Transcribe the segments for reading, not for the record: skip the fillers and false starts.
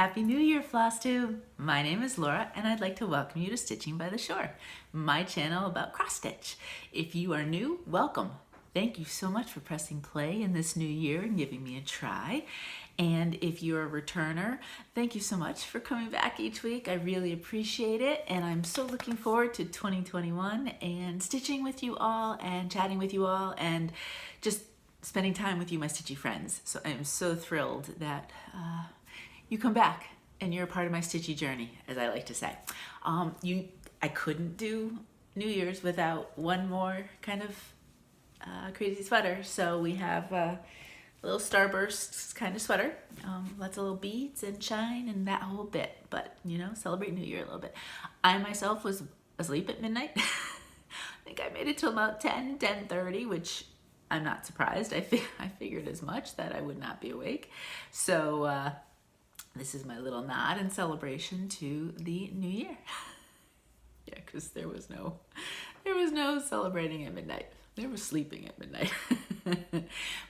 Happy New Year, Floss Tube! My name is Laura and I'd like to welcome you to Stitching by the Shore, my channel about cross stitch. If you are new, welcome. Thank you so much for pressing play in this new year and giving me a try. And if you're a returner, thank you so much for coming back each week. I really appreciate it, and I'm so looking forward to 2021 and stitching with you all and chatting with you all and just spending time with you, my stitchy friends. So I'm so thrilled that you come back and you're a part of my stitchy journey, as I like to say. I couldn't do New Year's without one more kind of crazy sweater. So we have a little starburst kind of sweater, lots of little beads and shine and that whole bit, but you know, celebrate New Year a little bit. I myself was asleep at midnight. I think I made it till about 10:30, which I'm not surprised. I figured as much, that I would not be awake. So this is my little nod and celebration to the new year. Yeah, because there was no celebrating at midnight. There was sleeping at midnight.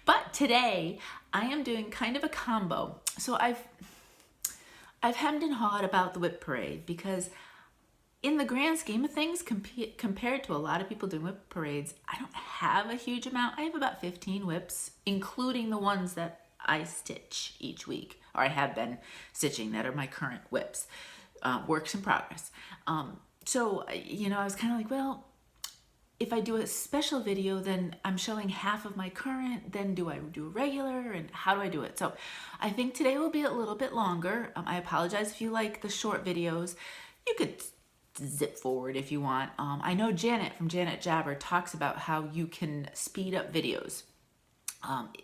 But today I am doing kind of a combo. So I've hemmed and hawed about the WIP parade because in the grand scheme of things, compared to a lot of people doing WIP parades, I don't have a huge amount. I have about 15 WIPs, including the ones that I stitch each week, or I have been stitching that are my current WIPs, works in progress. So, you know, I was kind of like, well, if I do a special video, then I'm showing half of my current, then do I do a regular, and how do I do it? So I think today will be a little bit longer. I apologize if you like the short videos. You could zip forward if you want. I know Janet from Janet Jabber talks about how you can speed up videos.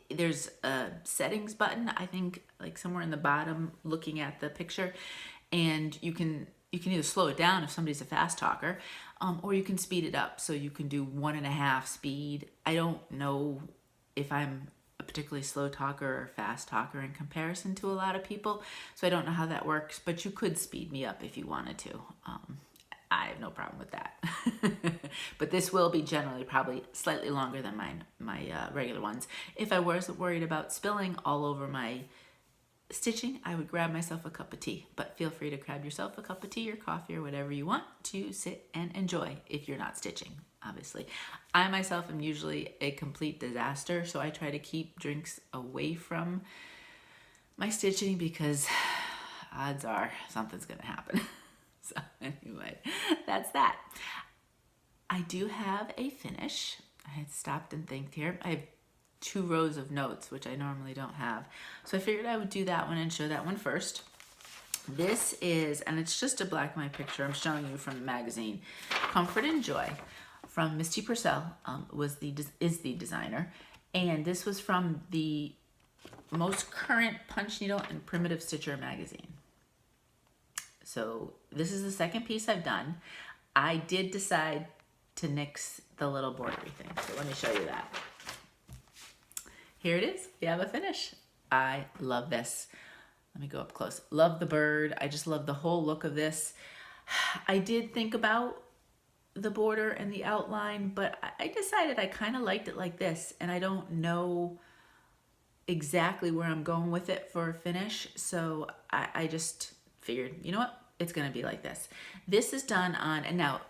There's a settings button, I think, like somewhere in the bottom looking at the picture, and you can either slow it down if somebody's a fast talker, or you can speed it up, so you can do 1.5 speed. I don't know if I'm a particularly slow talker or fast talker in comparison to a lot of people, so I don't know how that works, but you could speed me up if you wanted to. I have no problem with that. But this will be generally probably slightly longer than my regular ones. If I wasn't worried about spilling all over my stitching, I would grab myself a cup of tea. But feel free to grab yourself a cup of tea or coffee or whatever you want to sit and enjoy if you're not stitching, obviously. I myself am usually a complete disaster, so I try to keep drinks away from my stitching because odds are something's gonna happen. So anyway, that's that. I do have a finish. I had stopped and think here. I have 2 rows of notes, which I normally don't have. So I figured I would do that one and show that one first. This is, and it's just a black and white picture I'm showing you from the magazine, Comfort and Joy from Misty Pursel is the designer. And this was from the most current Punch Needle and Primitive Stitcher magazine. So this is the second piece I've done. I did decide to nix the little bordery thing. So let me show you that. Here it is. We have a finish. I love this. Let me go up close. Love the bird. I just love the whole look of this. I did think about the border and the outline, but I decided I kind of liked it like this, and I don't know exactly where I'm going with it for a finish. So I just figured, you know what? It's going to be like this. This is done on, and now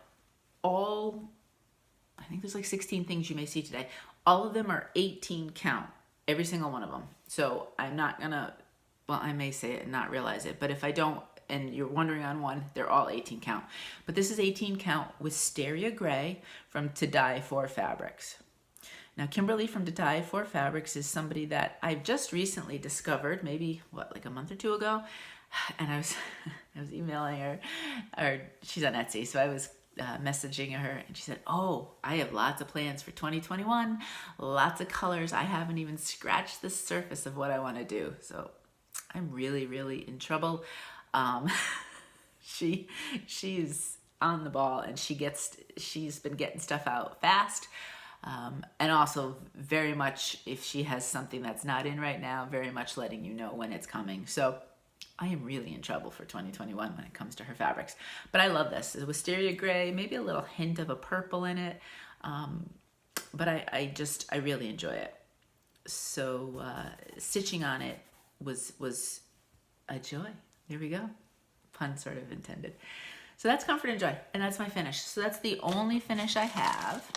I think there's like 16 things you may see today. All of them are 18 count, every single one of them. So I'm not going to, well, I may say it and not realize it, but if I don't, and you're wondering on one, they're all 18 count. But this is 18 count Wisteria Gray from To Die For Fabrics. Now, Kimberly from To Die For Fabrics is somebody that I've just recently discovered, maybe, what, like a month or 2 ago? And I was emailing her, or she's on Etsy, so I was messaging her, and she said, oh, I have lots of plans for 2021, lots of colors. I haven't even scratched the surface of what I want to do. So I'm really, really in trouble. She's on the ball, and she's been getting stuff out fast. And also very much, if she has something that's not in right now, very much letting you know when it's coming. So I am really in trouble for 2021 when it comes to her fabrics. But I love this. It's Wisteria Gray, maybe a little hint of a purple in it. But I really enjoy it. So stitching on it was a joy. There we go. Pun sort of intended. So that's Comfort and Joy, and that's my finish. So that's the only finish I have.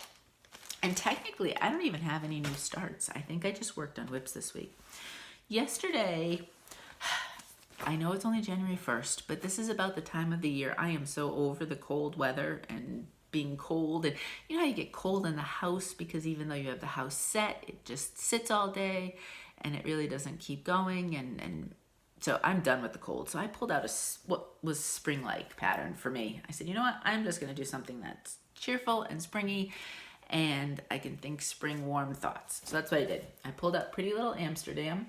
And technically, I don't even have any new starts. I think I just worked on WIPs this week. Yesterday, I know it's only January 1st, but this is about the time of the year. I am so over the cold weather and being cold. And you know how you get cold in the house because even though you have the house set, it just sits all day and it really doesn't keep going. And so I'm done with the cold. So I pulled out what was spring-like pattern for me. I said, you know what? I'm just going to do something that's cheerful and springy, and I can think spring warm thoughts. So that's what I did. I pulled out Pretty Little Amsterdam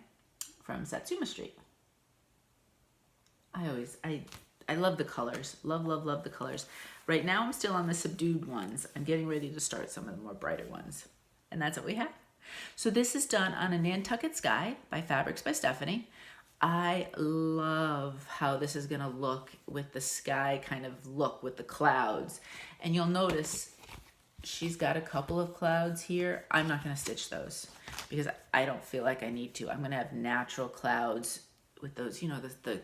from Satsuma Street. I love the colors. Love, love, love the colors. Right now I'm still on the subdued ones. I'm getting ready to start some of the more brighter ones. And that's what we have. So this is done on a Nantucket Sky by Fabrics by Stephanie. I love how this is gonna look with the sky kind of look with the clouds. And you'll notice she's got a couple of clouds here. I'm not gonna stitch those because I don't feel like I need to. I'm gonna have natural clouds with those, you know, the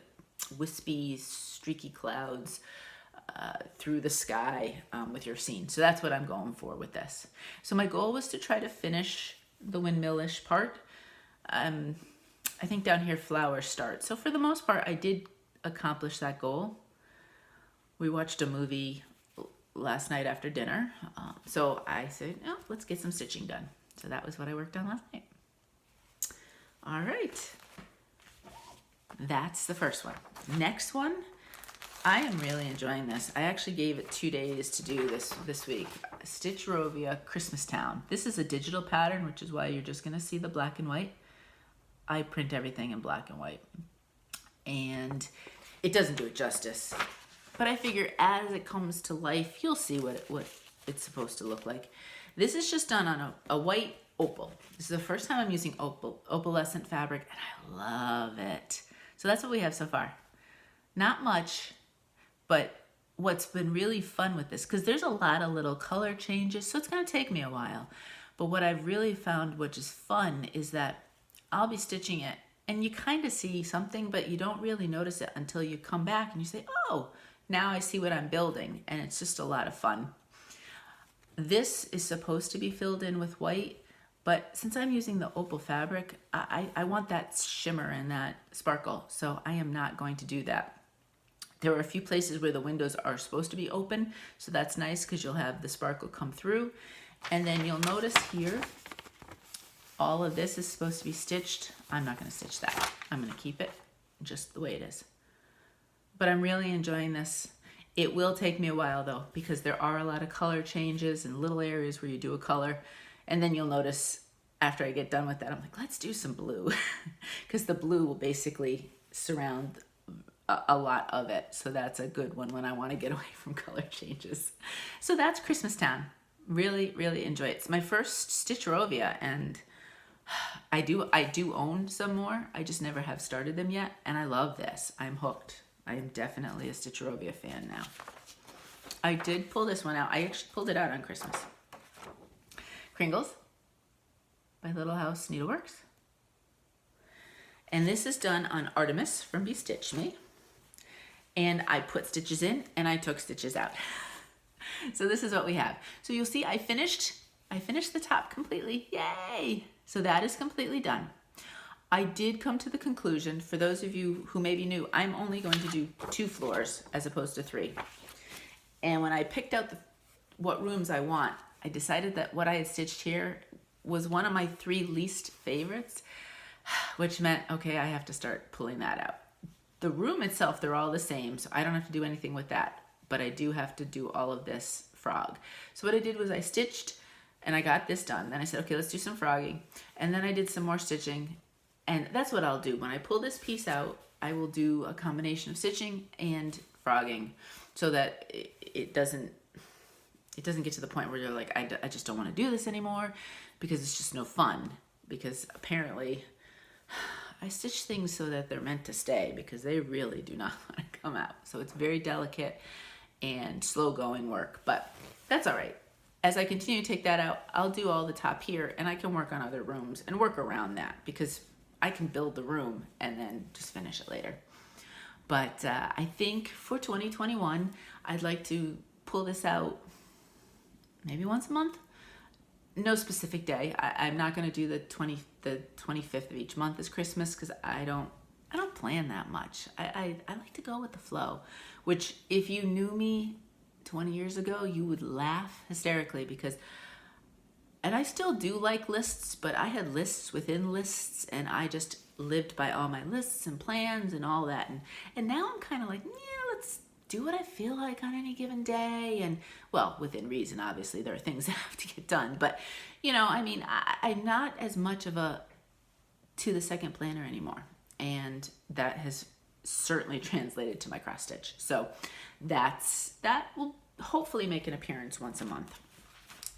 wispy, streaky clouds through the sky with your scene. So that's what I'm going for with this. So my goal was to try to finish the windmill-ish part. I think down here flowers start. So for the most part, I did accomplish that goal. We watched a movie last night after dinner. So I said, oh, let's get some stitching done. So that was what I worked on last night. All right. That's the first one. Next one, I am really enjoying this. I actually gave it 2 days to do this week. Stitchrovia Christmas Town. This is a digital pattern, which is why you're just gonna see the black and white. I print everything in black and white. And it doesn't do it justice. But I figure as it comes to life, you'll see what it's supposed to look like. This is just done on a white opal. This is the first time I'm using opalescent fabric, and I love it. So that's what we have so far. Not much, but what's been really fun with this, because there's a lot of little color changes, so it's gonna take me a while. But what I've really found, which is fun, is that I'll be stitching it and you kind of see something, but you don't really notice it until you come back and you say, oh, now I see what I'm building. And it's just a lot of fun. This is supposed to be filled in with white, but since I'm using the opal fabric, I want that shimmer and that sparkle. So I am not going to do that. There are a few places where the windows are supposed to be open. So that's nice because you'll have the sparkle come through. And then you'll notice here, all of this is supposed to be stitched. I'm not going to stitch that. I'm going to keep it just the way it is. But I'm really enjoying this. It will take me a while though, because there are a lot of color changes and little areas where you do a color. And then you'll notice after I get done with that, I'm like, let's do some blue. Because the blue will basically surround a lot of it. So that's a good one when I want to get away from color changes. So that's Christmas Town. Really, really enjoy it. It's my first Stitchrovia, and I do own some more. I just never have started them yet, and I love this. I'm hooked. I am definitely a Stitchrovia fan now. I did pull this one out. I actually pulled it out on Christmas. Kringles by Little House Needleworks. And this is done on Artemis from Bestitchme. And I put stitches in and I took stitches out. So this is what we have. So you'll see I finished the top completely. Yay! So that is completely done. I did come to the conclusion, for those of you who may be new, I'm only going to do 2 floors as opposed to 3. And when I picked out what rooms I want, I decided that what I had stitched here was one of my 3 least favorites, which meant, okay, I have to start pulling that out. The room itself, they're all the same, so I don't have to do anything with that, but I do have to do all of this frog. So what I did was I stitched and I got this done. Then I said, okay, let's do some frogging. And then I did some more stitching. And that's what I'll do. When I pull this piece out, I will do a combination of stitching and frogging so that it doesn't get to the point where you're like, I just don't want to do this anymore, because it's just no fun. Because apparently I stitch things so that they're meant to stay, because they really do not want to come out. So it's very delicate and slow going work, but that's all right. As I continue to take that out, I'll do all the top here, and I can work on other rooms and work around that, because I can build the room and then just finish it later. But I think for 2021, I'd like to pull this out maybe once a month. No specific day. I'm not going to do the 25th of each month as Christmas because I don't plan that much. I like to go with the flow, which if you knew me 20 years ago, you would laugh hysterically because, and I still do like lists, but I had lists within lists and I just lived by all my lists and plans and all that. And now I'm kind of like, yeah, let's do what I feel like on any given day. And well, within reason, obviously there are things that have to get done, but you know, I mean, I'm not as much of a to the second planner anymore. And that has certainly translated to my cross stitch. So that will hopefully make an appearance once a month.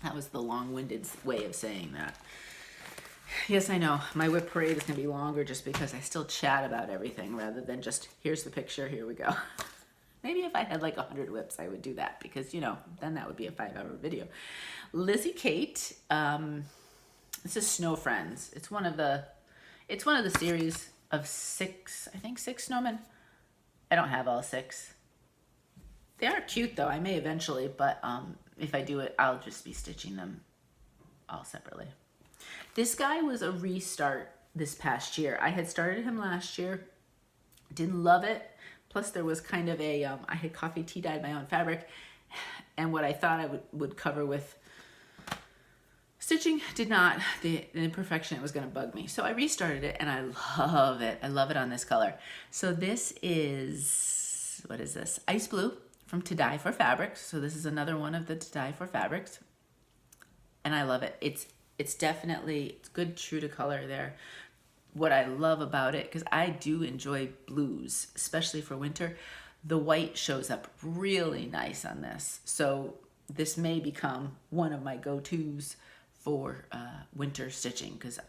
That was the long-winded way of saying that. Yes, I know. My WIP parade is going to be longer just because I still chat about everything rather than just, here's the picture, here we go. Maybe if I had like 100 WIPs, I would do that because, you know, then that would be a 5-hour video. Lizzie Kate, this is Snow Friends. It's one of the series of 6 snowmen. I don't have all 6. They are cute though. I may eventually, but if I do it, I'll just be stitching them all separately. This guy was a restart this past year. I had started him last year, didn't love it. Plus there was kind of a, I had coffee tea dyed my own fabric, and what I thought I would cover with stitching did not, the imperfection, it was gonna bug me. So I restarted it and I love it. I love it on this color. So this is, what is this? Ice Blue from To Dye for Fabrics. So this is another one of the To Dye for Fabrics. And I love it. It's definitely, it's good true to color there. What I love about it, because I do enjoy blues, especially for winter, the white shows up really nice on this. So this may become one of my go-tos for winter stitching because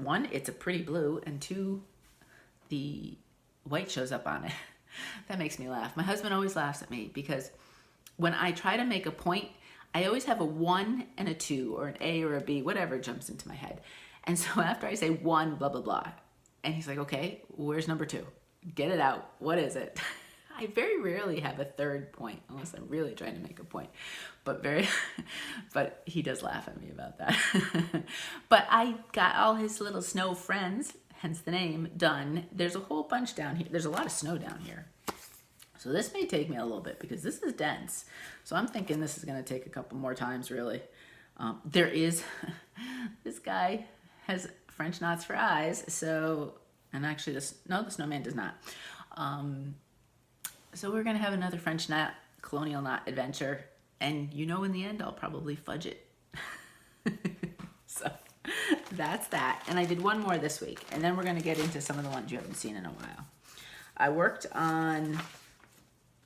1, it's a pretty blue, and 2, the white shows up on it. That makes me laugh. My husband always laughs at me because when I try to make a point, I always have a 1 and a 2 or an A or a B, whatever jumps into my head. And so after I say 1, blah, blah, blah, and he's like, okay, where's number 2? Get it out. What is it? I very rarely have a third point unless I'm really trying to make a point, but he does laugh at me about that. But I got all his little snow friends, hence the name, done. There's a whole bunch down here. There's a lot of snow down here. So this may take me a little bit because this is dense. So I'm thinking this is going to take a couple more times really. There is, this guy has French knots for eyes. So, and actually the snowman does not. So we're going to have another French knot, colonial knot adventure. And you know, in the end, I'll probably fudge it. So that's that. And I did one more this week. And then we're going to get into some of the ones you haven't seen in a while. I worked on,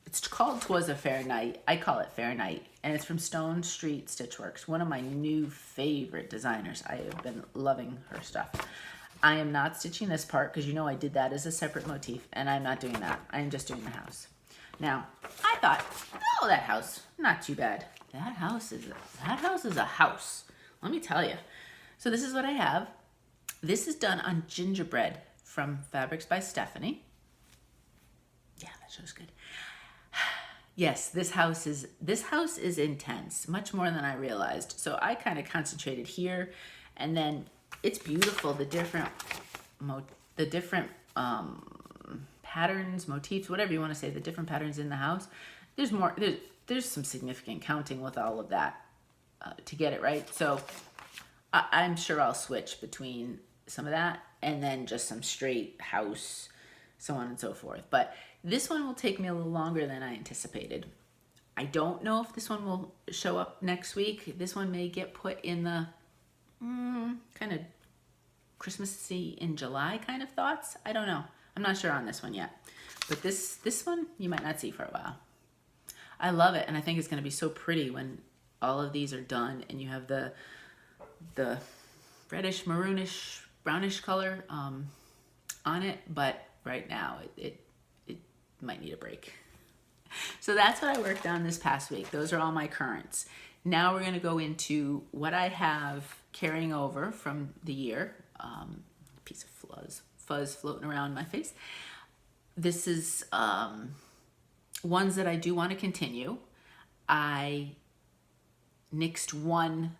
it's called Twas a Fair Night. I call it Fair Night. And it's from Stone Street Stitchworks, one of my new favorite designers. I have been loving her stuff. I am not stitching this part because you know I did that as a separate motif, and I'm not doing that. I'm just doing the house. Now, I thought, oh, that house, not too bad. That house is a house. Let me tell you. So this is what I have. This is done on Gingerbread from Fabrics by Stephanie. Yeah, that shows good. Yes, this house is intense, much more than I realized. So I kind of concentrated here, and then it's beautiful. The different patterns, motifs, whatever you want to say, the different patterns in the house. There's more. There's some significant counting with all of that to get it right. So I'm sure I'll switch between some of that and then just some straight house, so on and so forth. But this one will take me a little longer than I anticipated. I don't know if this one will show up next week. This one may get put in the kind of Christmassy in July kind of thoughts. I don't know. I'm not sure on this one yet. But this one you might not see for a while. I love it, and I think it's going to be so pretty when all of these are done and you have the reddish, maroonish, brownish color on it. But right now it might need a break. So that's what I worked on this past week. Those are all my currents. Now we're going to go into what I have carrying over from the year. Piece of fuzz floating around my face. This is ones that I do want to continue. I nixed one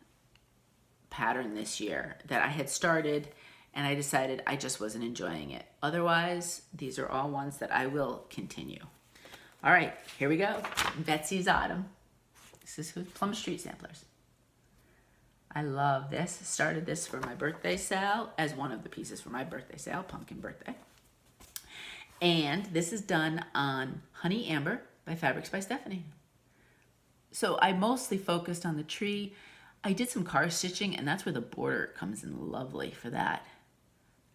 pattern this year that I had started and I decided I just wasn't enjoying it. Otherwise, these are all ones that I will continue. All right, here we go. Betsy's Autumn. This is with Plum Street Samplers. I love this. Started this for my birthday sale as one of the pieces for my birthday sale, pumpkin birthday. And this is done on Honey Amber by Fabrics by Stephanie. So I mostly focused on the tree. I did some car stitching, and that's where the border comes in lovely for that.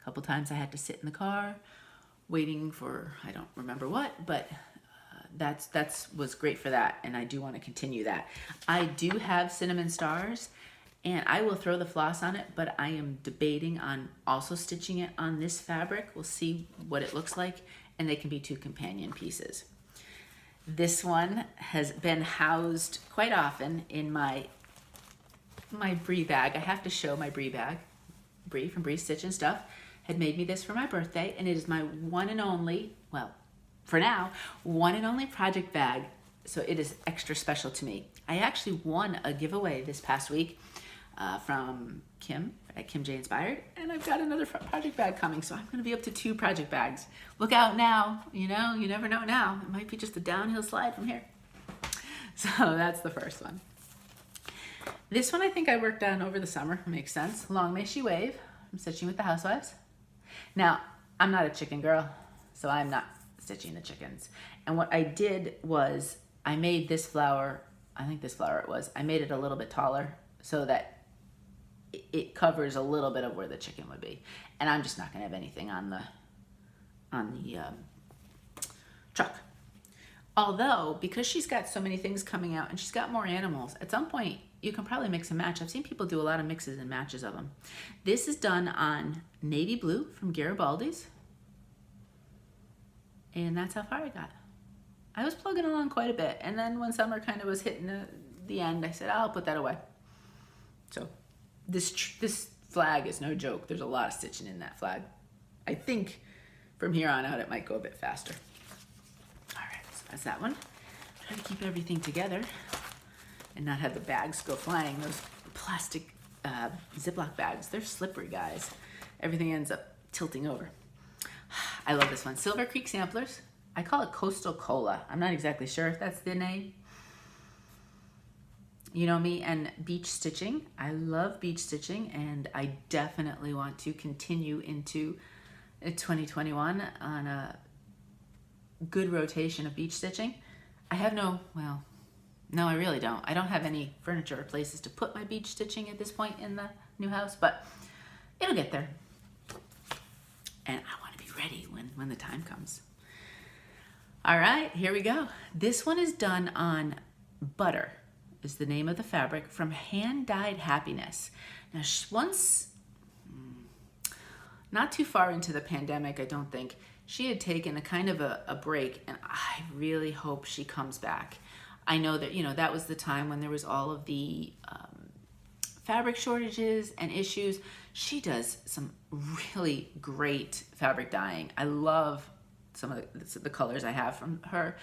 A couple times I had to sit in the car waiting for, I don't remember what, but that's was great for that, and I do want to continue that. I do have cinnamon stars, and I will throw the floss on it, but I am debating on also stitching it on this fabric. We'll see what it looks like, and they can be 2 companion pieces. This one has been housed quite often in my Brie bag. I have to show my Brie bag. Brie from Brie Stitch and Stuff had made me this for my birthday, and it is my one and only, well, for now, one and only project bag, so it is extra special to me. I actually won a giveaway this past week from Kim at Kim J Inspired, and I've got another project bag coming, so I'm going to be up to 2 project bags. Look out now, you know, you never know now. It might be just a downhill slide from here. So that's the first one. This one I think I worked on over the summer, makes sense. Long May She Wave. I'm stitching with the Housewives. Now, I'm not a chicken girl, so I'm not stitching the chickens. And what I did was I made this flower, I think this flower it was, I made it a little bit taller so that it covers a little bit of where the chicken would be. And I'm just not gonna have anything on the truck. Although, because she's got so many things coming out and she's got more animals, at some point you can probably mix and match. I've seen people do a lot of mixes and matches of them. This is done on navy blue from Garibaldis. And that's how far I got. I was plugging along quite a bit. And then when summer kind of was hitting the end, I said, I'll put that away. So this flag is no joke. There's a lot of stitching in that flag. I think from here on out, it might go a bit faster. All right, so that's that one. Try to keep everything together and not have the bags go flying. Those plastic Ziploc bags, they're slippery, guys. Everything ends up tilting over. I love this one. Silver Creek Samplers. I call it Coastal Cola. I'm not exactly sure if that's the name. You know me and beach stitching. I love beach stitching, and I definitely want to continue into 2021 on a good rotation of beach stitching. I have no, I really don't. I don't have any furniture or places to put my beach stitching at this point in the new house, but it'll get there. And I want to be ready when the time comes. All right, here we go. This one is done on Butter, is the name of the fabric, from Hand Dyed Happiness. Now, once, not too far into the pandemic, I don't think, she had taken a kind of a break, and I really hope she comes back. I know that, that was the time when there was all of the fabric shortages and issues. She does some really great fabric dyeing. I love some of the colors I have from her,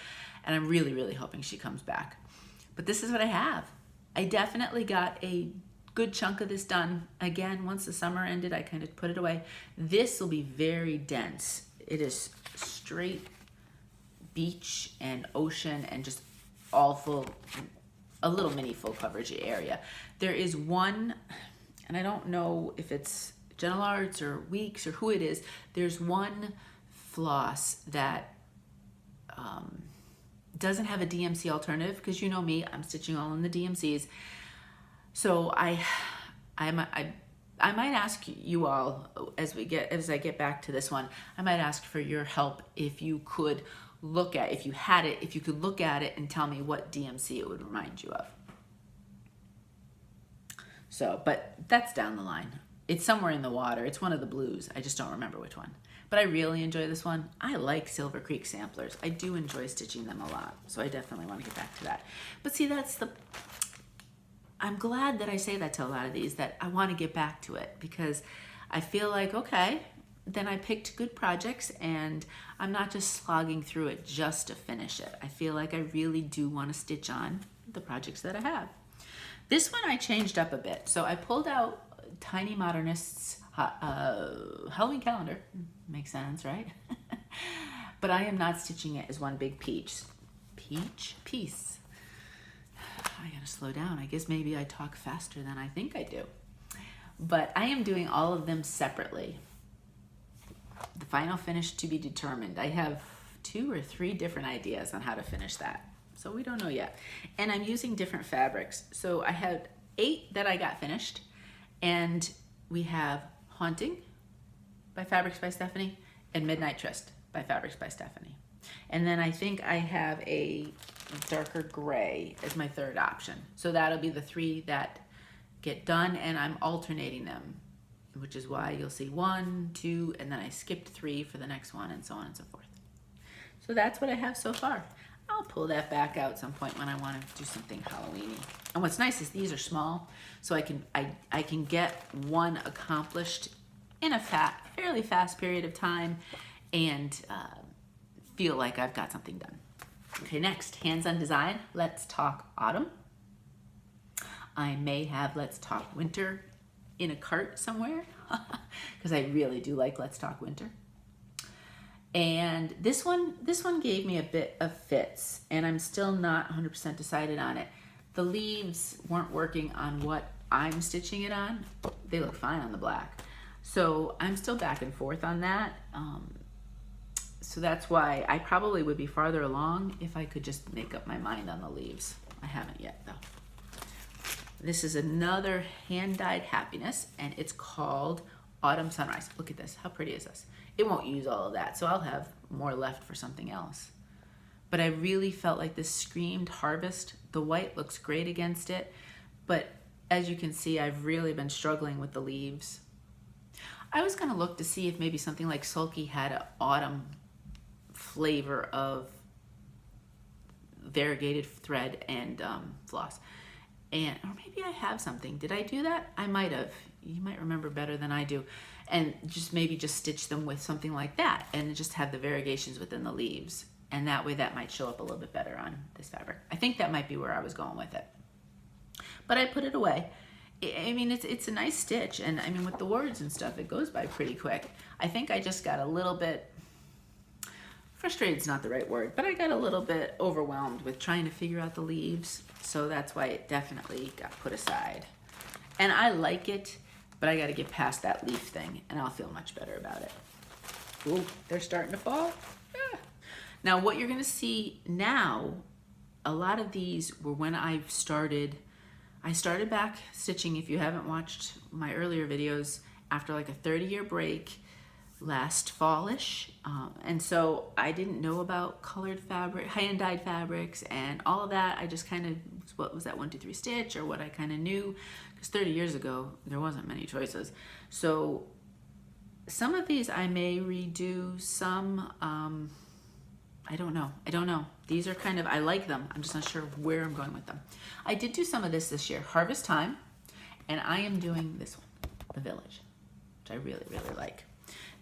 and I'm really, really hoping she comes back. But this is what I have. I definitely got a good chunk of this done. Again, once the summer ended, I kind of put it away. This will be very dense. It is straight beach and ocean and just all full, a little mini full coverage area. There is one, and I don't know if it's Gentle Arts or Weeks or who it is, there's one floss that doesn't have a DMC alternative, because you know me, I'm stitching all in the DMCs. So I might ask you all as I get back to this one, I might ask for your help if you could look at, if you could look at it and tell me what DMC it would remind you of. So, but that's down the line. It's somewhere in the water. It's one of the blues. I just don't remember which one. But I really enjoy this one. I like Silver Creek Samplers. I do enjoy stitching them a lot. So I definitely want to get back to that. But see, I'm glad that I say that to a lot of these, that I want to get back to it, because I feel like, okay, then I picked good projects, and I'm not just slogging through it just to finish it. I feel like I really do want to stitch on the projects that I have. This one I changed up a bit. So I pulled out Tiny Modernist's Halloween calendar. Makes sense, right? But I am not stitching it as one big piece. I gotta slow down. I guess maybe I talk faster than I think I do. But I am doing all of them separately. The final finish to be determined. I have 2 or 3 different ideas on how to finish that. So we don't know yet. And I'm using different fabrics. So I had 8 that I got finished. And we have Haunting by Fabrics by Stephanie and Midnight Tryst by Fabrics by Stephanie. And then I think I have a darker gray as my third option. So that'll be the 3 that get done, and I'm alternating them, which is why you'll see 1, 2, and then I skipped 3 for the next one, and so on and so forth. So that's what I have so far. I'll pull that back out some point when I want to do something Halloween-y. And what's nice is these are small, so I can get one accomplished in a fairly fast period of time, and feel like I've got something done. Okay, next, hands-on design. Let's talk autumn. I may have Let's Talk Winter in a cart somewhere because I really do like Let's Talk Winter. And this one gave me a bit of fits, and I'm still not 100% decided on it. The leaves weren't working on what I'm stitching it on. They look fine on the black. So I'm still back and forth on that. So that's why I probably would be farther along if I could just make up my mind on the leaves. I haven't yet though. This is another hand-dyed happiness, and it's called Autumn Sunrise. Look at this, how pretty is this? It won't use all of that, so I'll have more left for something else. But I really felt like this screamed harvest. The white looks great against it, but as you can see, I've really been struggling with the leaves. I was gonna look to see if maybe something like Sulky had an autumn flavor of variegated thread and floss. Or maybe I have something. Did I do that? I might have. You might remember better than I do. And maybe just stitch them with something like that and just have the variegations within the leaves. And that way that might show up a little bit better on this fabric. I think that might be where I was going with it. But I put it away. I mean, it's a nice stitch. And I mean, with the words and stuff, it goes by pretty quick. I think I just got a little bit, frustrated is not the right word, but I got a little bit overwhelmed with trying to figure out the leaves. So that's why it definitely got put aside. And I like it, but I got to get past that leaf thing and I'll feel much better about it. Ooh, they're starting to fall. Ah. Now what you're going to see now, a lot of these were when I started back stitching. If you haven't watched my earlier videos, after like a 30-year break last fallish, and so I didn't know about colored fabric, hand-dyed fabrics and all of that. I just kind of, what was that 1, 2, 3 stitch, or what I kind of knew, because 30 years ago there wasn't many choices. So some of these I may redo, some I don't know. These are kind of, I like them, I'm just not sure where I'm going with them. I did do some of this year, Harvest Time, and I am doing this one, The Village, which I really like.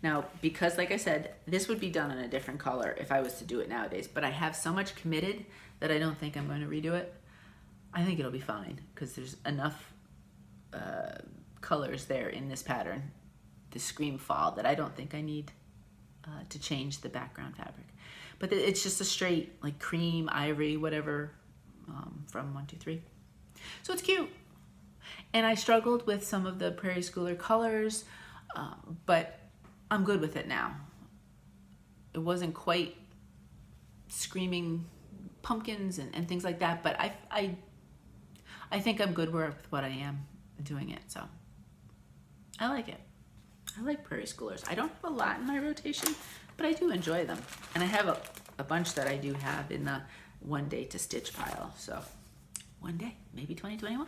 Now, because like I said, this would be done in a different color if I was to do it nowadays, but I have so much committed that I don't think I'm going to redo it. I think it'll be fine because there's enough colors there in this pattern, the Scream Fall, that I don't think I need to change the background fabric. But it's just a straight like cream, ivory, whatever, from 1, 2, 3. So it's cute. And I struggled with some of the Prairie Schooler colors, but I'm good with it now. It wasn't quite screaming pumpkins and things like that, but I think I'm good with what I am doing it, so I like it. I like Prairie Schoolers. I don't have a lot in my rotation, but I do enjoy them. And I have a bunch that I do have in the one day to stitch pile, so one day, maybe 2021.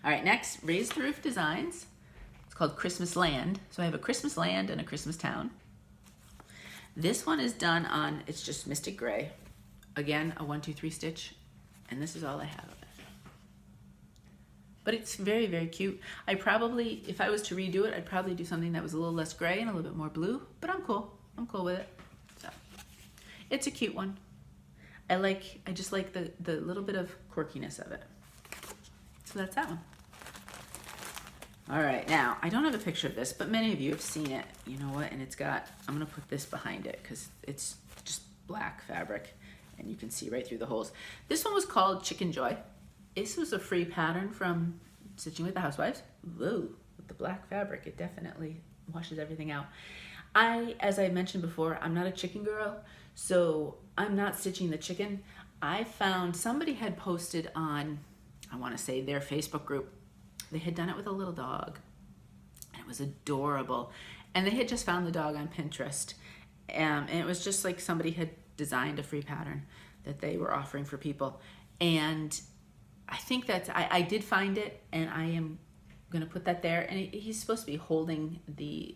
All right, next, Raised Roof Designs. It's called Christmas Land. So I have a Christmas Land and a Christmas Town. This one is done on, it's just Mystic Gray. Again, a 1, 2, 3 stitch, and this is all I have of it. But it's very, very cute. I probably, if I was to redo it, I'd probably do something that was a little less gray and a little bit more blue, but I'm cool. I'm cool with it. So it's a cute one. I just like the little bit of quirkiness of it. So that's that one. All right, now I don't have a picture of this, but many of you have seen it. You know what? And it's got, I'm gonna put this behind it because it's just black fabric and you can see right through the holes. This one was called Chicken Joy. This was a free pattern from Stitching with the Housewives. Whoa, with the black fabric, it definitely washes everything out. As I mentioned before, I'm not a chicken girl, so I'm not stitching the chicken. I found somebody had posted on, I want to say their Facebook group, they had done it with a little dog, and it was adorable. And they had just found the dog on Pinterest, and it was just like somebody had designed a free pattern that they were offering for people. And I think that's, I did find it, and I am gonna put that there. And he's supposed to be holding the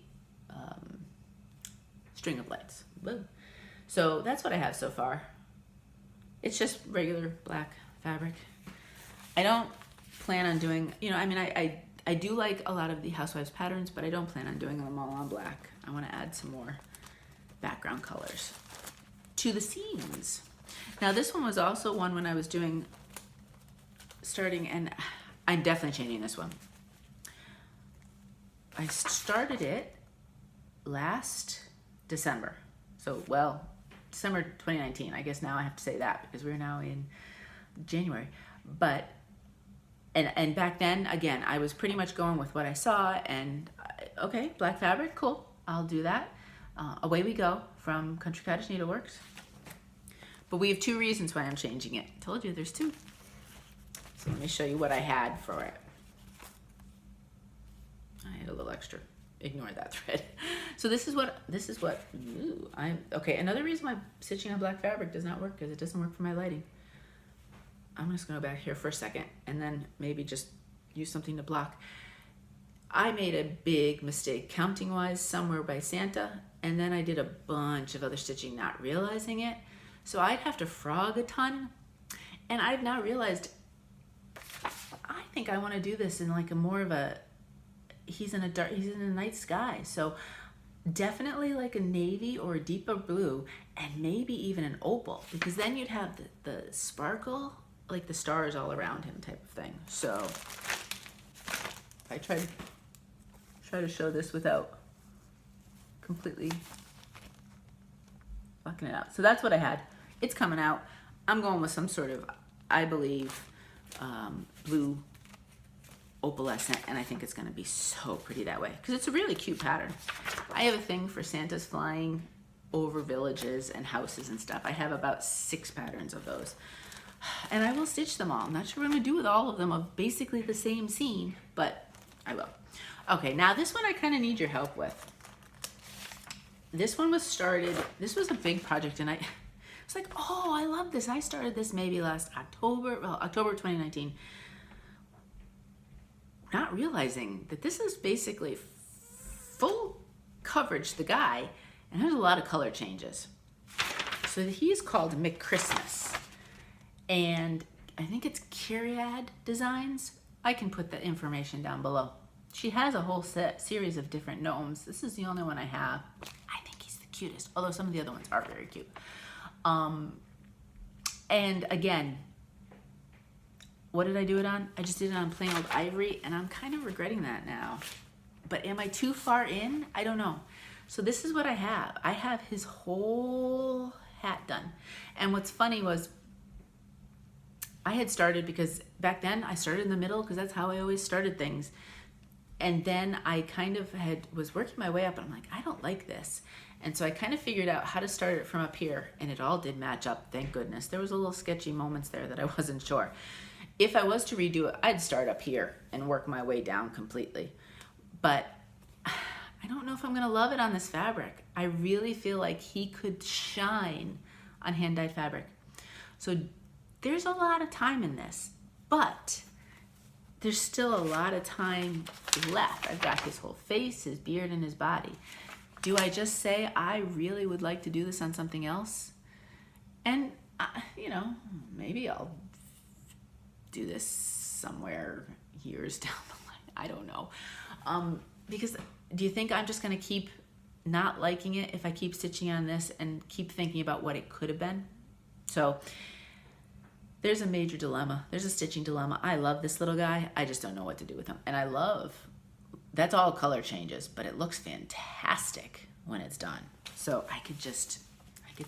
string of lights. Whoa. So that's what I have so far. It's just regular black fabric. I don't plan on doing, you know, I mean, I do like a lot of the Housewives patterns, but I don't plan on doing them all on black. I want to add some more background colors to the seams. Now this one was also one when I was starting, and I'm definitely changing this one. I started it last December. So, well, December 2019. I guess now I have to say that because we're now in January. But, and back then, again, I was pretty much going with what I saw, and okay, black fabric, cool, I'll do that. Away we go from Country Cottage Needleworks. But we have two reasons why I'm changing it. I told you there's two. So let me show you what I had for it. I had a little extra. Ignore that thread. So this is what, ooh, okay, another reason why stitching on black fabric does not work is it doesn't work for my lighting. I'm just gonna go back here for a second and then maybe just use something to block. I made a big mistake counting wise somewhere by Santa, and then I did a bunch of other stitching not realizing it. So I'd have to frog a ton, and I've now realized I think I want to do this in like a more of a, he's in a night sky. So definitely like a navy or a deeper blue, and maybe even an opal, because then you'd have the sparkle, like the stars all around him type of thing. So I try to show this without completely fucking it up. So that's what I had. It's coming out. I'm going with some sort of, I believe, blue opalescent, and I think it's going to be so pretty that way because it's a really cute pattern. I have a thing for Santas flying over villages and houses and stuff. I have about 6 patterns of those, and I will stitch them all. I'm not sure what I'm going to do with all of them of basically the same scene, but I will. Okay, now this one I kind of need your help with. This one was started, this was a big project, and it's like, oh, I love this. I started this maybe last October, well, October 2019, not realizing that this is basically full coverage, the guy, and there's a lot of color changes. So he's called McChristmas, and I think it's Kyriad Designs. I can put the information down below. She has a whole series of different gnomes. This is the only one I have. I think he's the cutest, although some of the other ones are very cute. And again, what did I do it on? I just did it on plain old ivory, and I'm kind of regretting that now. But am I too far in? I don't know. So this is what I have. I have his whole hat done. And what's funny was I had started, because back then I started in the middle because that's how I always started things. And then I kind of was working my way up, and I'm like, I don't like this. And so I kind of figured out how to start it from up here, and it all did match up, thank goodness. There was a little sketchy moments there that I wasn't sure. If I was to redo it, I'd start up here and work my way down completely. But I don't know if I'm gonna love it on this fabric. I really feel like he could shine on hand-dyed fabric. So there's a lot of time in this, but there's still a lot of time left. I've got his whole face, his beard, and his body. Do I just say I really would like to do this on something else? And, you know, maybe I'll do this somewhere, years down the line. I don't know. Because do you think I'm just going to keep not liking it if I keep stitching on this and keep thinking about what it could have been? So there's a major dilemma. There's a stitching dilemma. I love this little guy. I just don't know what to do with him. And I love, that's all color changes, but it looks fantastic when it's done. So I could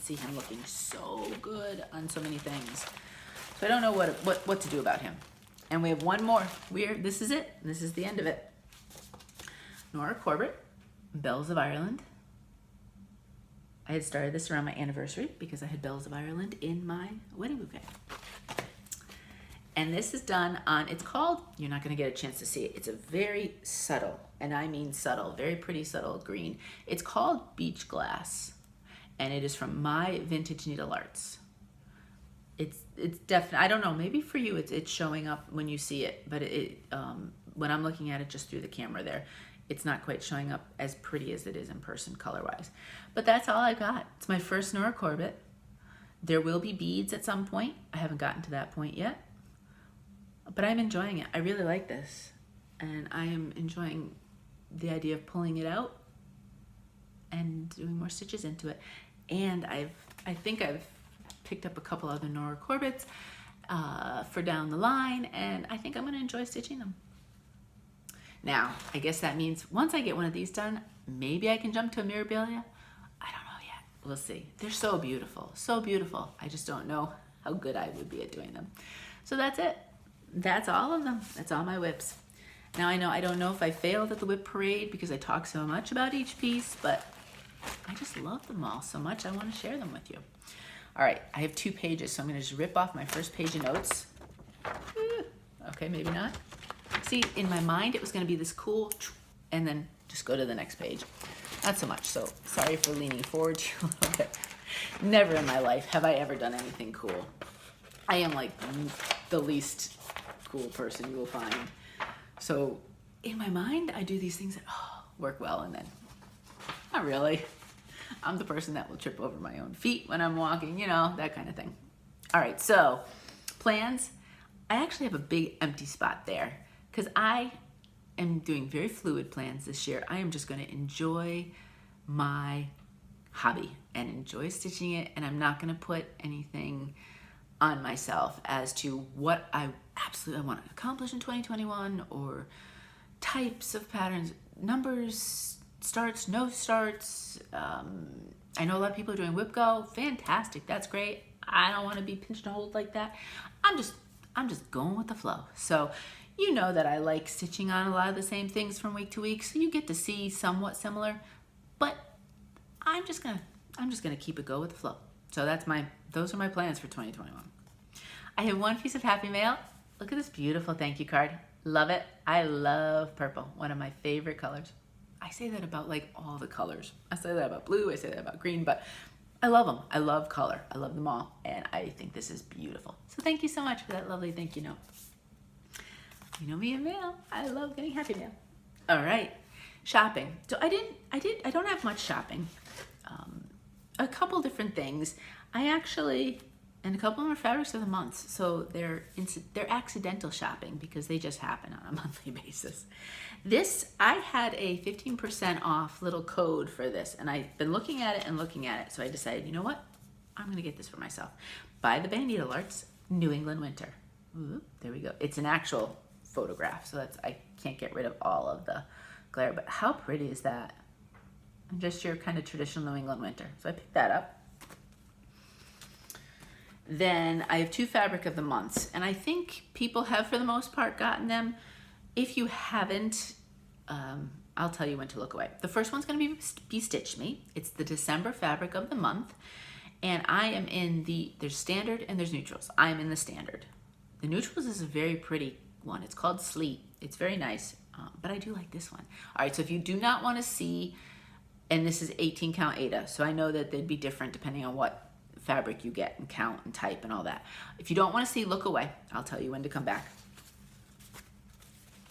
see him looking so good on so many things. So I don't know what to do about him. And we have one more. This is it. This is the end of it. Nora Corbett, Bells of Ireland. I had started this around my anniversary because I had Bells of Ireland in my wedding bouquet. And this is done on, it's called, you're not going to get a chance to see it. It's a very subtle, and I mean subtle, very pretty subtle green. It's called Beach Glass, and it is from My Vintage Needle Arts. It's definitely, I don't know, maybe for you it's showing up when you see it, but when I'm looking at it just through the camera there, it's not quite showing up as pretty as it is in person color-wise. But that's all I got. It's my first Nora Corbett. There will be beads at some point. I haven't gotten to that point yet. But I'm enjoying it. I really like this. And I am enjoying the idea of pulling it out and doing more stitches into it. And I think I've picked up a couple other Nora Corbett's for down the line, and I think I'm going to enjoy stitching them. Now, I guess that means once I get one of these done, maybe I can jump to a Mirabilia. I don't know yet. We'll see. They're so beautiful. So beautiful. I just don't know how good I would be at doing them. So that's it. That's all of them. That's all my WIPs. Now I don't know if I failed at the WIP parade because I talk so much about each piece, but I just love them all so much I want to share them with you. All right, I have 2 pages, so I'm going to just rip off my first page of notes. Okay, maybe not. See, in my mind, it was going to be this cool, and then just go to the next page. Not so much, so sorry for leaning forward to you a little bit. Never in my life have I ever done anything cool. I am like the least cool person you will find. So in my mind, I do these things that work well, and then not really. I'm the person that will trip over my own feet when I'm walking, you know, that kind of thing. All right, so plans. I actually have a big empty spot there because I am doing very fluid plans this year. I am just going to enjoy my hobby and enjoy stitching it, and I'm not going to put anything on myself as to what I absolutely want to accomplish in 2021 or types of patterns, numbers, starts, no starts. I know a lot of people are doing WIP Go. Fantastic, that's great. I don't want to be pinched and hold like that. I'm just going with the flow. So you know that I like stitching on a lot of the same things from week to week, so you get to see somewhat similar, but I'm just gonna keep it go with the flow. So those are my plans for 2021. I have one piece of happy mail. Look at this beautiful thank you card. Love it. I love purple, one of my favorite colors. I say that about like all the colors. I say that about blue, I say that about green, but I love them. I love color. I love them all, and I think this is beautiful. So thank you so much for that lovely thank you note. You know me in mail. I love getting happy mail. All right, shopping. So I don't have much shopping. A couple different things. And a couple of them are fabrics of the month, so they're accidental shopping because they just happen on a monthly basis. This, I had a 15% off little code for this, and I've been looking at it, so I decided, you know what? I'm going to get this for myself. By the Bay Needle Arts, New England Winter. Ooh, there we go. It's an actual photograph, so I can't get rid of all of the glare, but how pretty is that? And just your kind of traditional New England winter. So I picked that up. Then I have 2 fabric of the months, and I think people have, for the most part, gotten them. If you haven't, I'll tell you when to look away. The first one's going to be Bestitchme. It's the December fabric of the month, and I am in there's standard and there's neutrals. I'm in the standard. The neutrals is a very pretty one. It's called Sleet. It's very nice, but I do like this one. All right, so if you do not want to see, and this is 18 count Aida, so I know that they'd be different depending on what fabric you get and count and type and all that. If you don't want to see, look away. I'll tell you when to come back.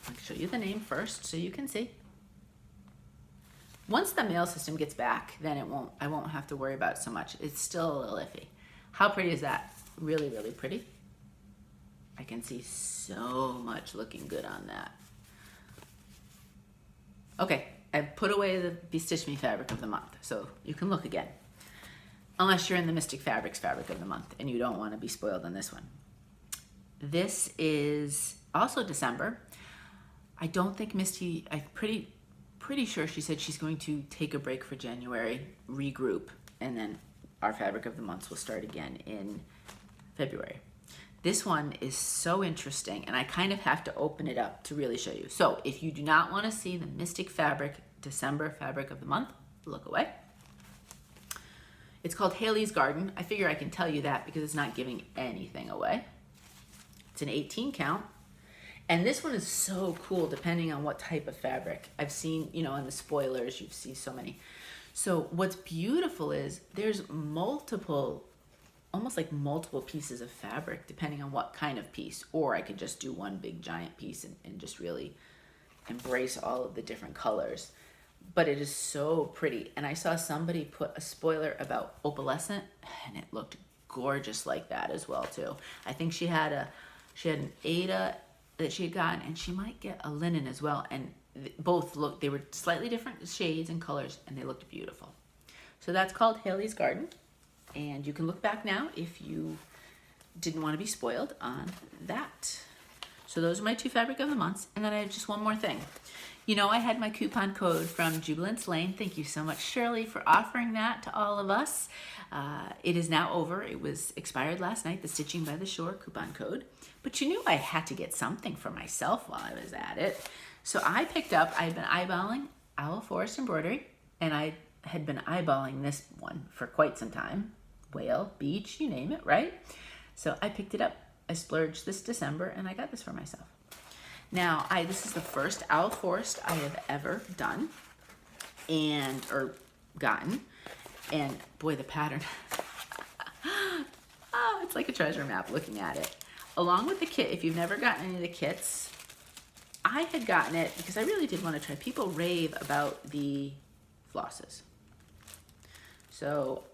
I'll show you the name first so you can see. Once the mail system gets back, then I won't have to worry about it so much. It's still a little iffy. How pretty is that? Really, really pretty. I can see so much looking good on that. Okay, I've put away the Bestitchme fabric of the month, so you can look again. Unless you're in the Mystic Fabrics fabric of the month and you don't want to be spoiled on this one. This is also December. I don't think Misty, I'm pretty sure she said she's going to take a break for January, regroup, and then our fabric of the months will start again in February. This one is so interesting, and I kind of have to open it up to really show you. So if you do not want to see the Mystic Fabric December fabric of the month, look away. It's called Haley's Garden. I figure I can tell you that because it's not giving anything away. It's an 18 count. And this one is so cool depending on what type of fabric. I've seen, you know, in the spoilers, you see so many. So what's beautiful is there's multiple, almost like multiple pieces of fabric depending on what kind of piece. Or I could just do one big giant piece and just really embrace all of the different colors. But it is so pretty. And I saw somebody put a spoiler about opalescent and it looked gorgeous like that as well too. I think she had an Ada that she had gotten, and she might get a linen as well. And both looked, they were slightly different shades and colors, and they looked beautiful. So that's called Haley's Garden. And you can look back now if you didn't want to be spoiled on that. So those are my 2 fabric of the months. And then I have just one more thing. You know, I had my coupon code from Jubilance Lane. Thank you so much, Shirley, for offering that to all of us. It is now over. It was expired last night, the Stitching by the Shore coupon code. But you knew I had to get something for myself while I was at it. So I picked up, I've been eyeballing Owl Forest Embroidery, and I had been eyeballing this one for quite some time. Whale, beach, you name it, right? So I picked it up. I splurged this December, and I got this for myself. Now, this is the first Owl Forest I have ever done or gotten. And boy, the pattern, oh, it's like a treasure map looking at it. Along with the kit, if you've never gotten any of the kits, I had gotten it because I really did want to try. People rave about the flosses. So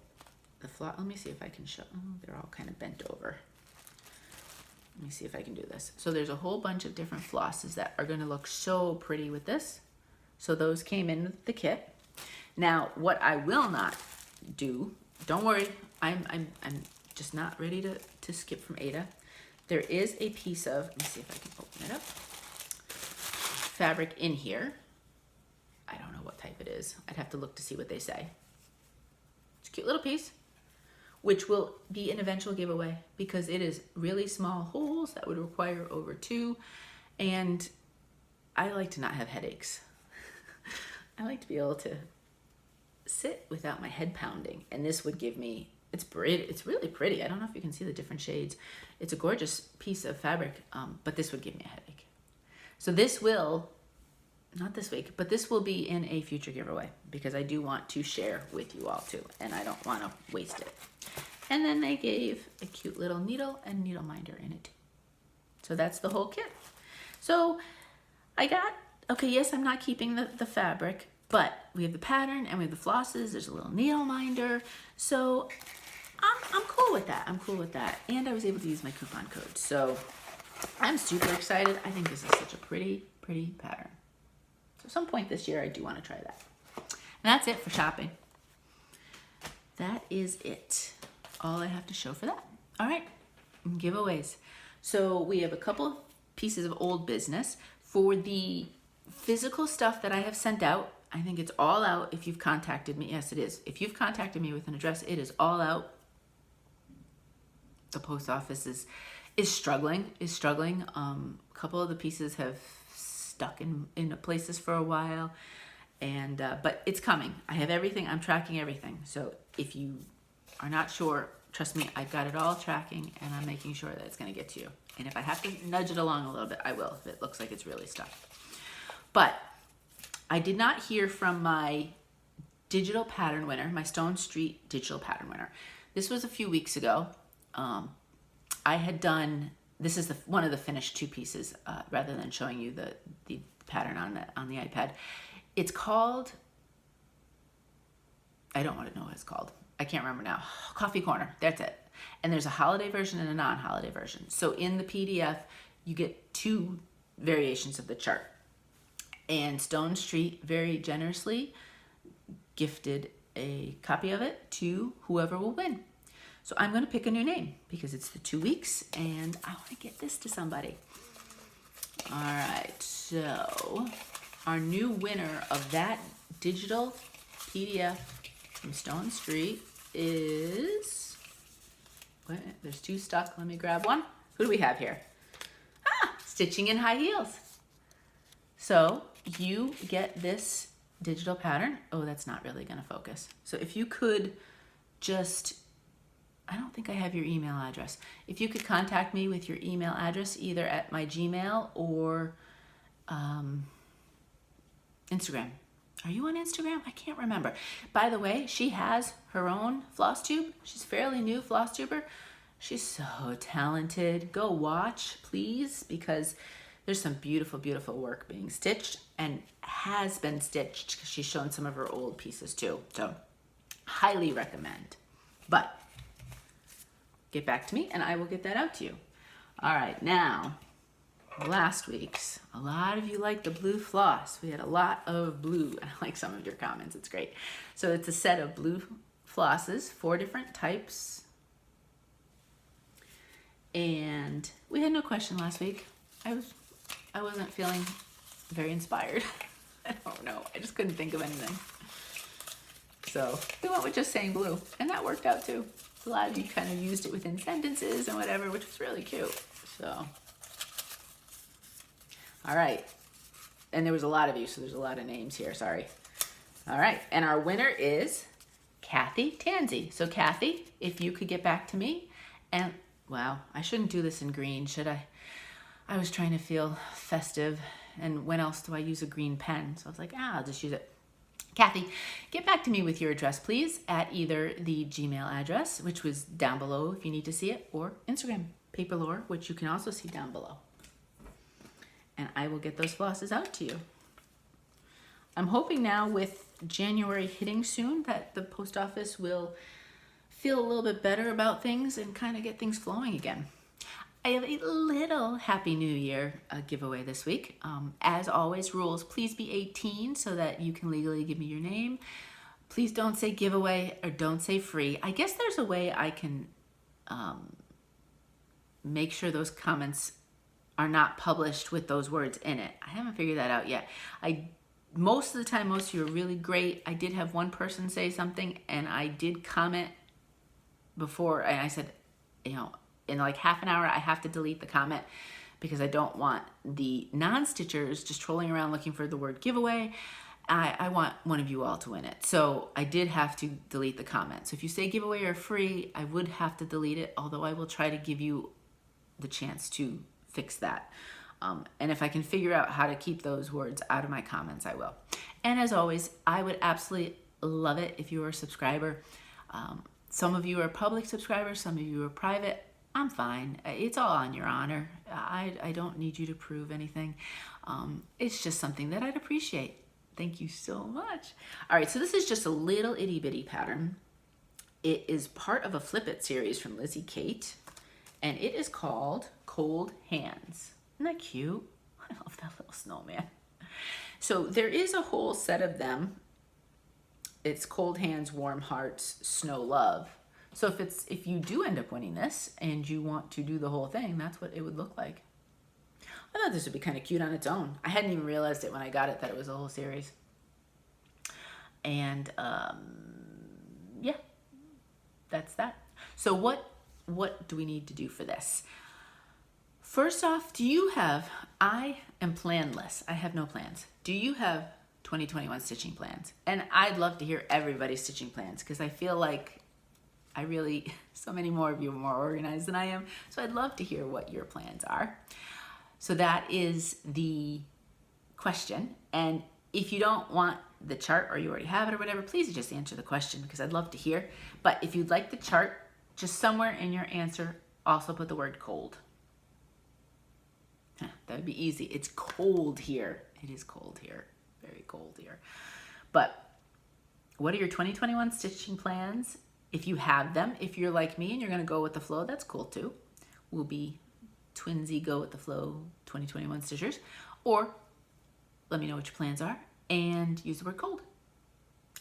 the floss, let me see if I can show, oh, they're all kind of bent over. Let me see if I can do this. So there's a whole bunch of different flosses that are going to look so pretty with this. So those came in with the kit. Now, what I will not do, don't worry, I'm just not ready to skip from Ada. There is a piece of, let me see if I can open it up, fabric in here. I don't know what type it is. I'd have to look to see what they say. It's a cute little piece, which will be an eventual giveaway because it is really small holes that would require over 2. And I like to not have headaches. I like to be able to sit without my head pounding. And this would give me, it's really pretty. I don't know if you can see the different shades. It's a gorgeous piece of fabric, but this would give me a headache. So this will, not this week, but this will be in a future giveaway because I do want to share with you all too, and I don't want to waste it. And then they gave a cute little needle and needle minder in it too. So that's the whole kit. So I got, okay, yes, I'm not keeping the fabric, but we have the pattern and we have the flosses. There's a little needle minder. So I'm cool with that. I'm cool with that. And I was able to use my coupon code. So I'm super excited. I think this is such a pretty, pretty pattern. So at some point this year, I do want to try that. And that's it for shopping. That is it. All I have to show for that. All right, giveaways. So we have a couple pieces of old business. For the physical stuff that I have sent out, I think it's all out if you've contacted me. Yes, it is. If you've contacted me with an address, it is all out. The post office is struggling. A couple of the pieces have stuck in places for a while, and but it's coming. I have everything. I'm tracking everything. So if you are not sure, trust me, I've got it all tracking, and I'm making sure that it's going to get to you. And if I have to nudge it along a little bit, I will, if it looks like it's really stuck. But I did not hear from my digital pattern winner, my Stone Street digital pattern winner. This was a few weeks ago. I had done, this is one of the finished 2 pieces, rather than showing you the pattern on the iPad. It's called, I don't want to know what it's called. I can't remember now. Coffee Corner, that's it. And there's a holiday version and a non-holiday version. So in the PDF, you get 2 variations of the chart. And Stone Street very generously gifted a copy of it to whoever will win. So I'm going to pick a new name because it's the 2 weeks and I want to get this to somebody. All right, so our new winner of that digital PDF from Stone Street is, wait, there's 2 stuck. Let me grab one. Who do we have here? Stitching in High Heels. So you get this digital pattern. Oh, that's not really going to focus. So if you could just, I don't think I have your email address. If you could contact me with your email address, either at my Gmail or Instagram. Are you on Instagram? I can't remember. By the way, she has her own floss tube. She's fairly new floss tuber. She's so talented. Go watch, please, because there's some beautiful, beautiful work being stitched and has been stitched because she's shown some of her old pieces too. So highly recommend. But get back to me and I will get that out to you. All right, now, last week's, a lot of you liked the blue floss. We had a lot of blue, and I like some of your comments. It's great. So it's a set of blue flosses, 4 different types. And we had no question last week. I wasn't feeling very inspired. I don't know. I just couldn't think of anything. So we went with just saying blue, and that worked out too. A lot of you kind of used it within sentences and whatever, which was really cute. So, all right. And there was a lot of you, so there's a lot of names here. Sorry. All right. And our winner is Kathy Tansey. So Kathy, if you could get back to me, and wow, I shouldn't do this in green, should I? I was trying to feel festive, and when else do I use a green pen? So I was like, I'll just use it. Kathy, get back to me with your address, please, at either the Gmail address, which was down below if you need to see it, or Instagram, Paperlore, which you can also see down below. And I will get those flosses out to you. I'm hoping now with January hitting soon that the post office will feel a little bit better about things and kind of get things flowing again. I have a little Happy New Year giveaway this week. As always, rules, please be 18 so that you can legally give me your name. Please don't say giveaway or don't say free. I guess there's a way I can make sure those comments are not published with those words in it. I haven't figured that out yet. Most of the time, most of you are really great. I did have one person say something and I did comment before, and I said, you know, in like half an hour, I have to delete the comment because I don't want the non-stitchers just trolling around looking for the word giveaway. I want one of you all to win it. So I did have to delete the comment. So if you say giveaway or free, I would have to delete it, although I will try to give you the chance to fix that. And if I can figure out how to keep those words out of my comments, I will. And as always, I would absolutely love it if you were a subscriber. Some of you are public subscribers, some of you are private. I'm fine. It's all on your honor. I don't need you to prove anything. It's just something that I'd appreciate. Thank you so much. All right, so this is just a little itty bitty pattern. It is part of a Flip It series from Lizzie Kate, and it is called Cold Hands. Isn't that cute? I love that little snowman. So there is a whole set of them. It's Cold Hands, Warm Hearts, Snow Love. So if you do end up winning this and you want to do the whole thing, that's what it would look like. I thought this would be kind of cute on its own. I hadn't even realized it when I got it that it was a whole series. And yeah, that's that. So what do we need to do for this? First off, I am planless. I have no plans. Do you have 2021 stitching plans? And I'd love to hear everybody's stitching plans because I feel like so many more of you are more organized than I am. So I'd love to hear what your plans are. So that is the question. And if you don't want the chart or you already have it or whatever, please just answer the question because I'd love to hear. But if you'd like the chart, just somewhere in your answer, also put the word cold. That would be easy. It's cold here. It is cold here. Very cold here. But what are your 2021 stitching plans? if you have them, if you're like me and you're gonna go with the flow, that's cool too. We'll be twinsy go with the flow 2021 stitchers, or let me know what your plans are and use the word cold.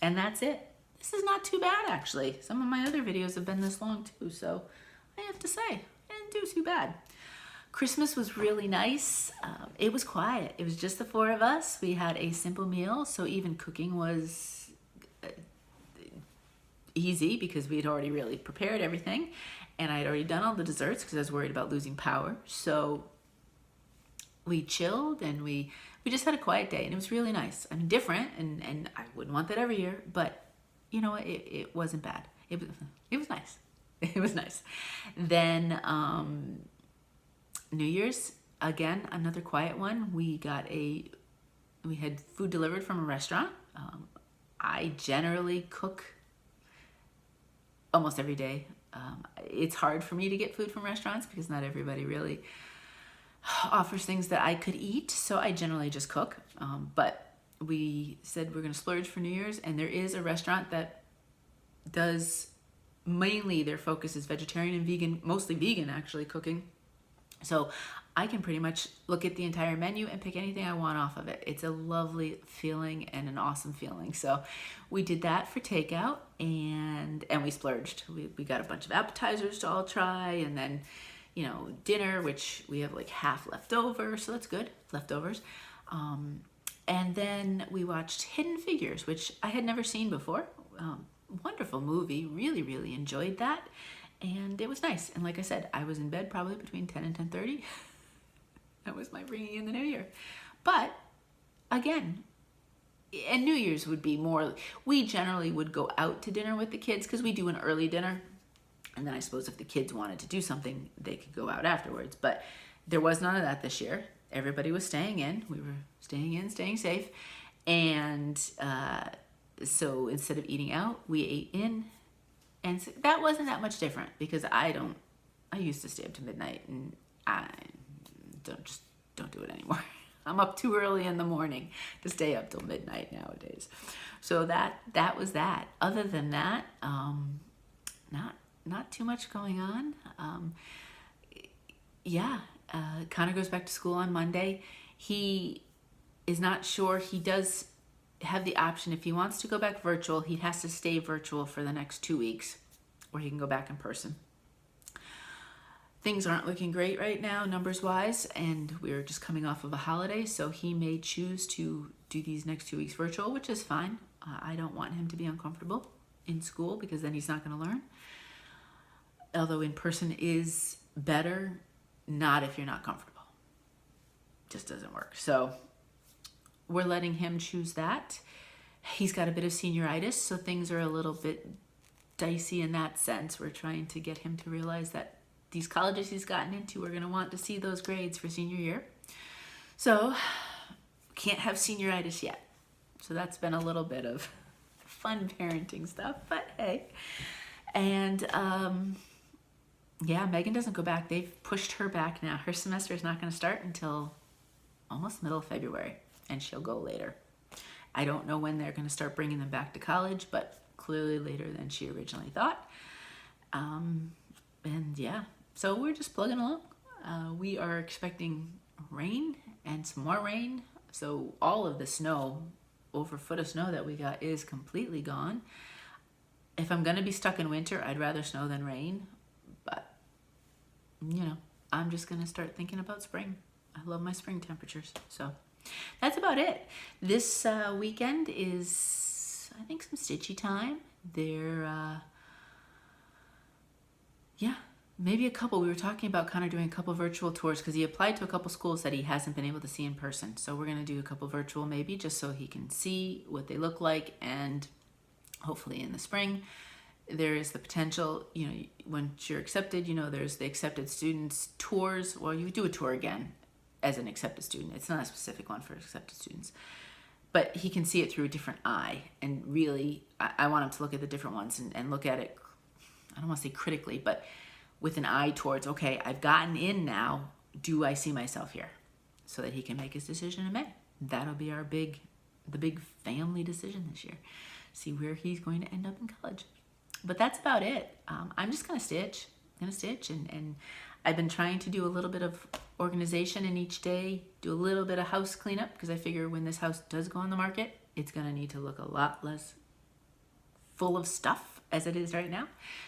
And that's it. This is not too bad, actually. Some of my other videos have been this long too, so I have to say, I didn't do too bad. Christmas was really nice. It was quiet. It was just the 4 of us. We had a simple meal, so even cooking was easy because we had already really prepared everything, and I had already done all the desserts because I was worried about losing power. So we chilled and we just had a quiet day, and it was really nice. I mean, different, and I wouldn't want that every year, but you know, it wasn't bad. It was nice. It was nice. Then New Year's, again, another quiet one. We had food delivered from a restaurant. I generally cook almost every day. It's hard for me to get food from restaurants because not everybody really offers things that I could eat, so I generally just cook. But we said we're gonna splurge for New Year's, and there is a restaurant that does, mainly their focus is vegetarian and vegan, mostly vegan actually, cooking. So I can pretty much look at the entire menu and pick anything I want off of it. It's a lovely feeling and an awesome feeling. So we did that for takeout, and we splurged. We got a bunch of appetizers to all try, and then, you know, dinner, which we have like half left over, so that's good, leftovers. And then we watched Hidden Figures, which I had never seen before. Wonderful movie, really enjoyed that. And it was nice. And like I said, I was in bed probably between 10 and 10:30. That was my bringing in the new year. But again, and New Year's would be more, we generally would go out to dinner with the kids because we do an early dinner. And then I suppose if the kids wanted to do something, they could go out afterwards. But there was none of that this year. Everybody was staying in. We were staying in, staying safe. And so instead of eating out, we ate in. And so that wasn't that much different because I used to stay up to midnight, and I don't do it anymore. I'm up too early in the morning to stay up till midnight nowadays. So that was that. Other than that, not too much going on. Connor goes back to school on Monday. He is not sure. He does have the option, if he wants to go back virtual, he has to stay virtual for the next 2 weeks, or he can go back in person. Things aren't looking great right now, numbers wise, and we're just coming off of a holiday, so he may choose to do these next 2 weeks virtual, which is fine. I don't want him to be uncomfortable in school because then he's not going to learn. Although in person is better, not if you're not comfortable. Just doesn't work. So we're letting him choose that. He's got a bit of senioritis, so things are a little bit dicey in that sense. We're trying to get him to realize that these colleges he's gotten into are going to want to see those grades for senior year. So can't have senioritis yet. So that's been a little bit of fun parenting stuff, but hey. And Megan doesn't go back. They've pushed her back now. Her semester is not going to start until almost middle of February, and she'll go later. I don't know when they're going to start bringing them back to college, but clearly later than she originally thought. So we're just plugging along. We are expecting rain and some more rain. So all of the snow, over a foot of snow that we got, is completely gone. If I'm going to be stuck in winter, I'd rather snow than rain. But, I'm just going to start thinking about spring. I love my spring temperatures. So that's about it. This weekend is, I think, some Stitchy time. Maybe a couple. We were talking about kind of doing a couple virtual tours because he applied to a couple schools that he hasn't been able to see in person. So we're going to do a couple virtual maybe just so he can see what they look like, and hopefully in the spring there is the potential, once you're accepted, there's the accepted students tours. Well, you do a tour again as an accepted student. It's not a specific one for accepted students, but he can see it through a different eye. And really, I want him to look at the different ones and look at it, I don't want to say critically, but with an eye towards, okay, I've gotten in now. Do I see myself here? So that he can make his decision in May. That'll be the big family decision this year. See where he's going to end up in college. But that's about it. I'm just gonna stitch. And I've been trying to do a little bit of organization in each day, do a little bit of house cleanup, because I figure when this house does go on the market, it's gonna need to look a lot less full of stuff as it is right now.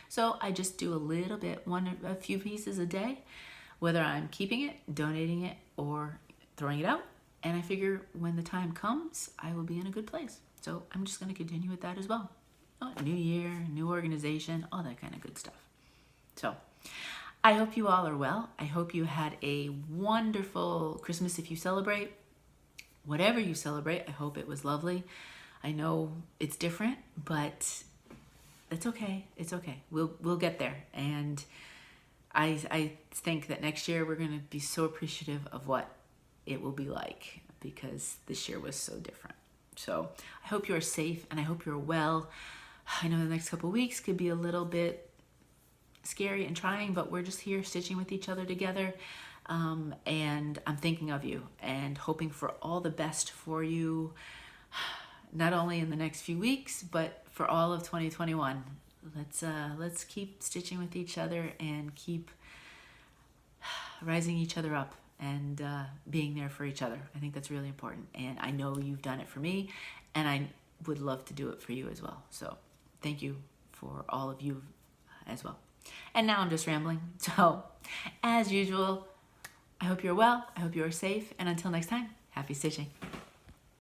So I just do a little bit, a few pieces a day, whether I'm keeping it, donating it, or throwing it out. And I figure when the time comes, I will be in a good place. So I'm just gonna continue with that as well. Oh, new year, new organization, all that kind of good stuff. So I hope you all are well. I hope you had a wonderful Christmas if you celebrate. Whatever you celebrate, I hope it was lovely. I know it's different, but it's okay. It's okay. We'll get there. And I think that next year we're going to be so appreciative of what it will be like, because this year was so different. So I hope you are safe and I hope you're well. I know the next couple of weeks could be a little bit scary and trying, but we're just here stitching with each other together. And I'm thinking of you and hoping for all the best for you, not only in the next few weeks, but for all of 2021. Let's keep stitching with each other and keep rising each other up and being there for each other. I think that's really important. And I know you've done it for me, and I would love to do it for you as well. So thank you for all of you as well. And now I'm just rambling. So as usual, I hope you're well. I hope you are safe. And until next time, happy stitching.